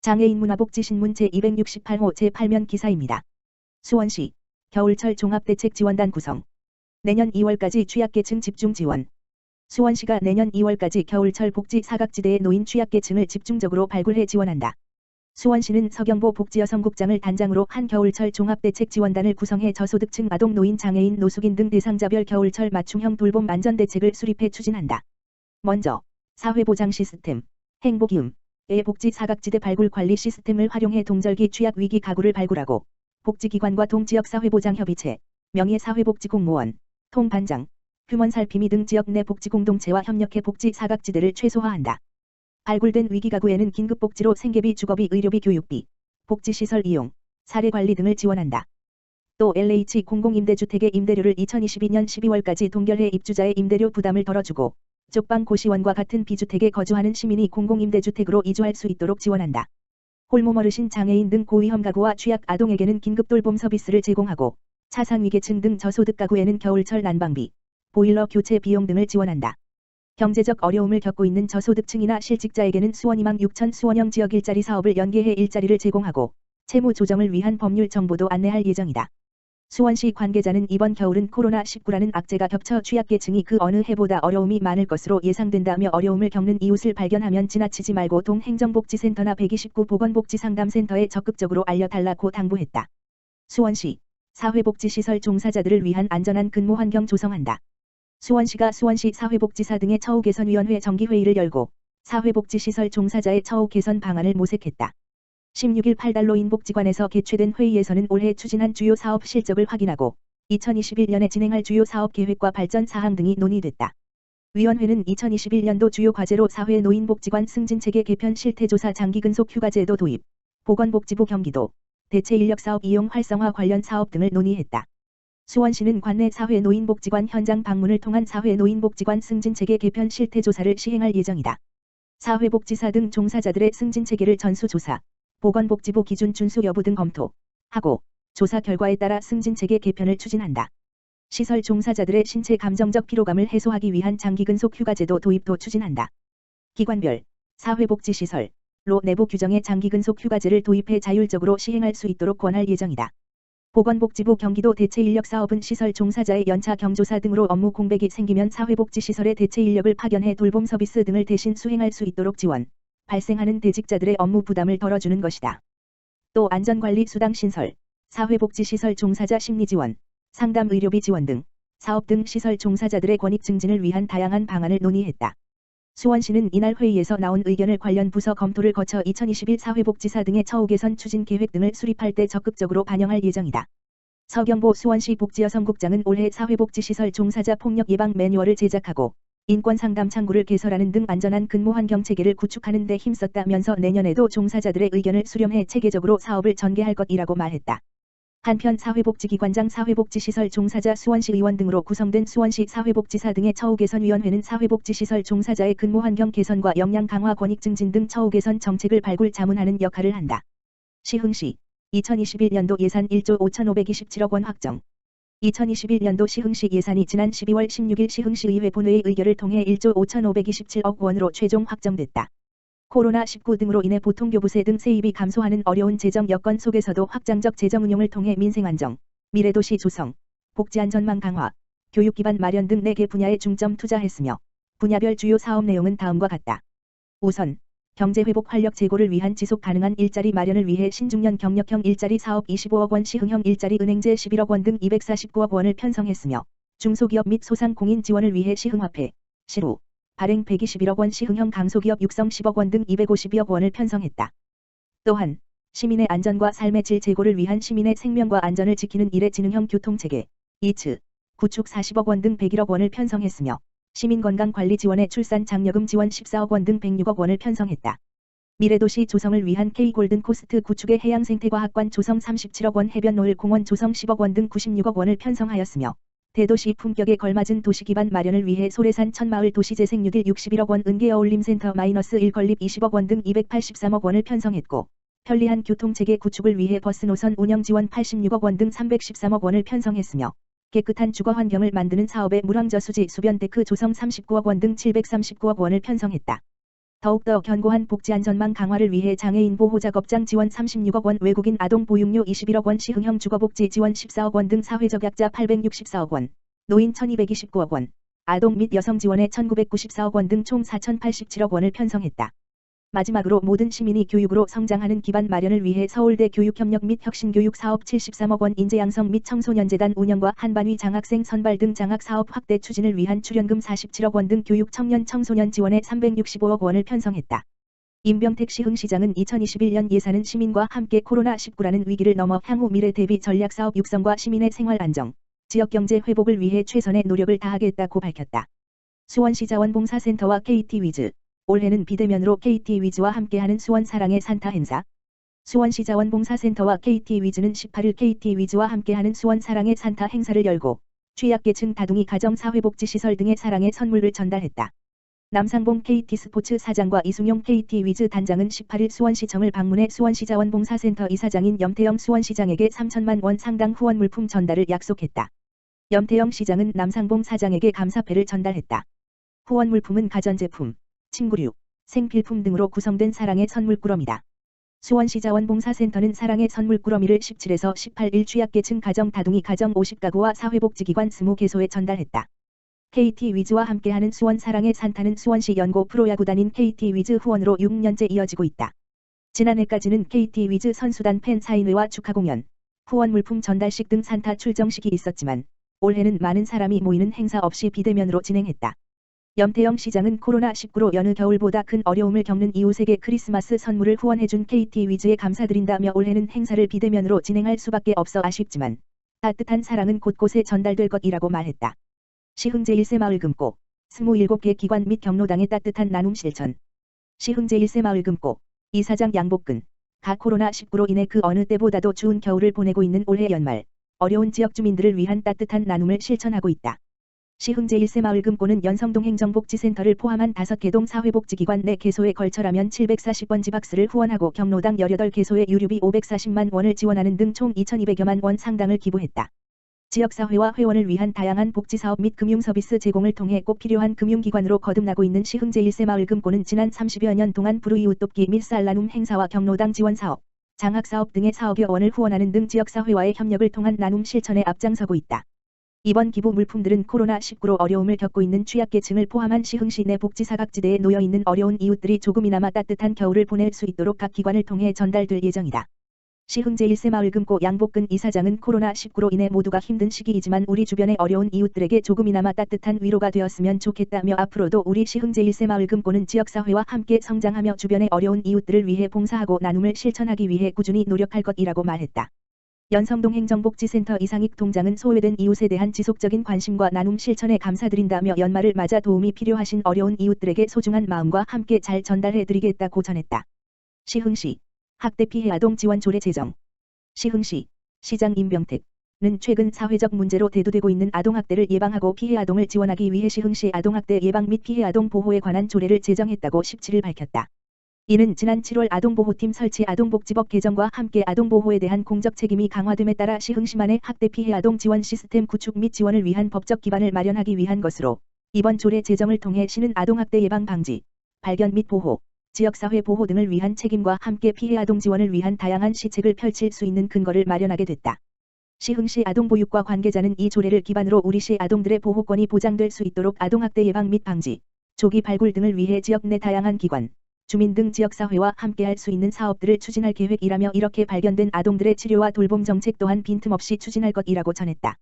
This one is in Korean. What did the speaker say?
장애인 문화복지신문 제268호 제8면 기사입니다. 수원시 겨울철 종합대책지원단 구성. 내년 2월까지 취약계층 집중 지원. 수원시가 내년 2월까지 겨울철 복지 사각지대의 노인 취약계층을 집중적으로 발굴해 지원한다. 수원시는 서경보 복지여성국장을 단장으로 한 겨울철 종합대책지원단을 구성해 저소득층 아동 노인 장애인 노숙인 등 대상자별 겨울철 맞춤형 돌봄 안전대책을 수립해 추진한다. 먼저 사회보장 시스템, 행복이음의 복지 사각지대 발굴 관리 시스템을 활용해 동절기 취약 위기 가구를 발굴하고 복지기관과 동지역 사회보장협의체, 명예사회복지공무원, 통반장, 휴먼살피미 등 지역 내 복지공동체와 협력해 복지 사각지대를 최소화한다. 발굴된 위기가구에는 긴급복지로 생계비, 주거비, 의료비, 교육비, 복지시설 이용, 사례관리 등을 지원한다. 또 LH 공공임대주택의 임대료를 2022년 12월까지 동결해 입주자의 임대료 부담을 덜어주고 쪽방 고시원과 같은 비주택에 거주하는 시민이 공공임대주택으로 이주할 수 있도록 지원한다. 홀몸 어르신, 장애인 등 고위험 가구와 취약 아동에게는 긴급 돌봄 서비스를 제공하고 차상위계층 등 저소득 가구에는 겨울철 난방비, 보일러 교체 비용 등을 지원한다. 경제적 어려움을 겪고 있는 저소득층이나 실직자에게는 수원희망 6천 수원형 지역 일자리 사업을 연계해 일자리를 제공하고 채무 조정을 위한 법률 정보도 안내할 예정이다. 수원시 관계자는 이번 겨울은 코로나19라는 악재가 겹쳐 취약계층이 그 어느 해보다 어려움이 많을 것으로 예상된다며 어려움을 겪는 이웃을 발견하면 지나치지 말고 동행정복지센터나 129 보건복지상담센터에 적극적으로 알려달라고 당부했다. 수원시 사회복지시설 종사자들을 위한 안전한 근무 환경 조성한다. 수원시가 수원시 사회복지사 등의 처우 개선위원회 정기회의를 열고 사회복지시설 종사자의 처우 개선 방안을 모색했다. 16일 팔달로인복지관에서 개최된 회의에서는 올해 추진한 주요 사업 실적을 확인하고 2021년에 진행할 주요 사업 계획과 발전 사항 등이 논의됐다. 위원회는 2021년도 주요 과제로 사회노인복지관 승진체계 개편 실태조사, 장기근속 휴가제도 도입, 보건복지부 경기도 대체인력사업 이용 활성화 관련 사업 등을 논의했다. 수원시는 관내 사회노인복지관 현장 방문을 통한 사회노인복지관 승진체계 개편 실태조사를 시행할 예정이다. 사회복지사 등 종사자들의 승진체계를 전수조사, 보건복지부 기준 준수 여부 등 검토하고 조사 결과에 따라 승진체계 개편을 추진한다. 시설 종사자들의 신체 감정적 피로감을 해소하기 위한 장기근속 휴가제도 도입도 추진한다. 기관별 사회복지시설로 내부 규정에 장기근속 휴가제를 도입해 자율적으로 시행할 수 있도록 권할 예정이다. 보건복지부 경기도 대체인력사업은 시설 종사자의 연차 경조사 등으로 업무 공백이 생기면 사회복지시설에 대체인력을 파견해 돌봄 서비스 등을 대신 수행할 수 있도록 지원, 발생하는 대직자들의 업무 부담을 덜어주는 것이다. 또 안전관리 수당 신설, 사회복지시설 종사자 심리지원, 상담 의료비 지원 등 사업 등 시설 종사자들의 권익 증진을 위한 다양한 방안을 논의했다. 수원시는 이날 회의에서 나온 의견을 관련 부서 검토를 거쳐 2021 사회복지사 등의 처우 개선 추진 계획 등을 수립할 때 적극적으로 반영할 예정이다. 서경보 수원시 복지여성국장은 올해 사회복지시설 종사자 폭력 예방 매뉴얼을 제작하고 인권상담 창구를 개설하는 등 안전한 근무 환경 체계를 구축하는 데 힘썼다면서 내년에도 종사자들의 의견을 수렴해 체계적으로 사업을 전개할 것이라고 말했다. 한편 사회복지기관장, 사회복지시설 종사자, 수원시 의원 등으로 구성된 수원시 사회복지사 등의 처우 개선위원회는 사회복지시설 종사자의 근무 환경 개선과 역량 강화, 권익 증진 등 처우 개선 정책을 발굴 자문하는 역할을 한다. 시흥시 2021년도 예산 1조 5,527억 원 확정. 2021년도 시흥시 예산이 지난 12월 16일 시흥시의회 본회의 의결을 통해 1조 5,527억 원으로 최종 확정됐다. 코로나19 등으로 인해 보통교부세 등 세입이 감소하는 어려운 재정 여건 속에서도 확장적 재정운용을 통해 민생안정, 미래도시 조성, 복지안전망 강화, 교육기반 마련 등 4개 분야에 중점 투자했으며 분야별 주요 사업 내용은 다음과 같다. 우선 경제회복 활력 제고를 위한 지속가능한 일자리 마련을 위해 신중년 경력형 일자리 사업 25억 원, 시흥형 일자리 은행제 11억 원 등 249억 원을 편성했으며 중소기업 및 소상공인 지원을 위해 시흥화폐, 시루, 발행 121억 원, 시흥형 강소기업 육성 10억 원 등 252억 원을 편성했다. 또한 시민의 안전과 삶의 질 제고를 위한 시민의 생명과 안전을 지키는 일회진흥형 교통체계, 이츠, 구축 40억 원 등 101억 원을 편성했으며 시민건강관리 지원에 출산 장려금 지원 14억 원 등 106억 원을 편성했다. 미래도시 조성을 위한 K골든코스트 구축의 해양생태과학관 조성 37억 원, 해변노을 공원 조성 10억 원 등 96억 원을 편성하였으며 대도시 품격에 걸맞은 도시기반 마련을 위해 소래산 천마을 도시재생 뉴딜 61억 원, 은계어울림센터 -1 건립 20억 원 등 283억 원을 편성했고 편리한 교통체계 구축을 위해 버스 노선 운영 지원 86억 원 등 313억 원을 편성했으며 깨끗한 주거 환경을 만드는 사업에 물황저수지 수변데크 조성 39억 원 등 739억 원을 편성했다. 더욱더 견고한 복지안전망 강화를 위해 장애인 보호작업장 지원 36억 원, 외국인 아동 보육료 21억 원, 시흥형 주거복지 지원 14억 원 등 사회적 약자 864억 원, 노인 1229억 원, 아동 및 여성 지원에 1994억 원 등 총 4087억 원을 편성했다. 마지막으로 모든 시민이 교육으로 성장하는 기반 마련을 위해 서울대 교육협력 및 혁신교육 사업 73억 원, 인재양성 및 청소년재단 운영과 한반위 장학생 선발 등 장학사업 확대 추진을 위한 출연금 47억 원 등 교육 청년 청소년 지원에 365억 원을 편성했다. 임병택 시흥시장은 2021년 예산은 시민과 함께 코로나19라는 위기를 넘어 향후 미래 대비 전략사업 육성과 시민의 생활 안정, 지역경제 회복을 위해 최선의 노력을 다하겠다고 밝혔다. 수원시 자원봉사센터와 KT위즈 올해는 비대면으로 KT위즈와 함께하는 수원 사랑의 산타 행사. 수원시 자원봉사센터와 KT위즈는 18일 KT위즈와 함께하는 수원 사랑의 산타 행사를 열고 취약계층 다둥이 가정사회복지시설 등의 사랑의 선물을 전달했다. 남상봉 KT스포츠 사장과 이승용 KT위즈 단장은 18일 수원시청을 방문해 수원시 자원봉사센터 이사장인 염태영 수원시장에게 3천만 원 상당 후원 물품 전달을 약속했다. 염태영 시장은 남상봉 사장에게 감사패를 전달했다. 후원 물품은 가전제품, 침구류, 생필품 등으로 구성된 사랑의 선물꾸러미다. 수원시 자원봉사센터는 사랑의 선물꾸러미를 17에서 18일 취약계층 가정 다둥이 가정 50가구와 사회복지기관 20개소에 전달했다. KT위즈와 함께하는 수원 사랑의 산타는 수원시 연고 프로야구단인 KT위즈 후원으로 6년째 이어지고 있다. 지난해까지는 KT위즈 선수단 팬 사인회와 축하 공연, 후원 물품 전달식 등 산타 출정식이 있었지만 올해는 많은 사람이 모이는 행사 없이 비대면으로 진행했다. 염태영 시장은 코로나19로 여느 겨울보다 큰 어려움을 겪는 이웃에게 크리스마스 선물을 후원해준 KT위즈에 감사드린다며 올해는 행사를 비대면으로 진행할 수밖에 없어 아쉽지만 따뜻한 사랑은 곳곳에 전달될 것이라고 말했다. 시흥 제1세 마을 금고 27개 기관 및 경로당의 따뜻한 나눔 실천. 시흥 제1세 마을 금고 이사장 양복근 가 코로나19로 인해 그 어느 때보다도 추운 겨울을 보내고 있는 올해 연말 어려운 지역 주민들을 위한 따뜻한 나눔을 실천하고 있다. 시흥 제1세 마을 금고는 연성동 행정복지센터를 포함한 5개 동 사회복지기관 4개소에 걸쳐 라면 740번지 박스를 후원하고 경로당 18개소에 유류비 540만 원을 지원하는 등 총 2,200여만 원 상당을 기부했다. 지역사회와 회원을 위한 다양한 복지사업 및 금융서비스 제공을 통해 꼭 필요한 금융기관으로 거듭나고 있는 시흥 제1세 마을 금고는 지난 30여 년 동안 불우이웃 돕기 및 쌀 나눔 행사와 경로당 지원사업, 장학사업 등의 4억여 원을 후원하는 등 지역사회와의 협력을 통한 나눔 실천에 앞장서고 있다. 이번 기부 물품들은 코로나19로 어려움을 겪고 있는 취약계층을 포함한 시흥시 내 복지사각지대에 놓여있는 어려운 이웃들이 조금이나마 따뜻한 겨울을 보낼 수 있도록 각 기관을 통해 전달될 예정이다. 시흥 제1세 마을 금고 양복근 이사장은 코로나19로 인해 모두가 힘든 시기이지만 우리 주변의 어려운 이웃들에게 조금이나마 따뜻한 위로가 되었으면 좋겠다며 앞으로도 우리 시흥 제1세 마을 금고는 지역사회와 함께 성장하며 주변의 어려운 이웃들을 위해 봉사하고 나눔을 실천하기 위해 꾸준히 노력할 것이라고 말했다. 연성동 행정복지센터 이상익 통장은 소외된 이웃에 대한 지속적인 관심과 나눔 실천에 감사드린다며 연말을 맞아 도움이 필요하신 어려운 이웃들에게 소중한 마음과 함께 잘 전달해드리겠다고 전했다. 시흥시 학대 피해 아동 지원 조례 제정. 시흥시 시장 임병택은 최근 사회적 문제로 대두되고 있는 아동학대를 예방하고 피해 아동을 지원하기 위해 시흥시 아동학대 예방 및 피해 아동 보호에 관한 조례를 제정했다고 17일 밝혔다. 이는 지난 7월 아동보호팀 설치 아동복지법 개정과 함께 아동보호에 대한 공적 책임이 강화됨에 따라 시흥시만의 학대 피해 아동 지원 시스템 구축 및 지원을 위한 법적 기반을 마련하기 위한 것으로 이번 조례 제정을 통해 시는 아동학대 예방 방지, 발견 및 보호, 지역사회 보호 등을 위한 책임과 함께 피해 아동 지원을 위한 다양한 시책을 펼칠 수 있는 근거를 마련하게 됐다. 시흥시 아동보육과 관계자는 이 조례를 기반으로 우리시 아동들의 보호권이 보장될 수 있도록 아동학대 예방 및 방지, 조기 발굴 등을 위해 지역 내 다양한 기관, 주민 등 지역사회와 함께할 수 있는 사업들을 추진할 계획이라며 이렇게 발견된 아동들의 치료와 돌봄 정책 또한 빈틈없이 추진할 것이라고 전했다.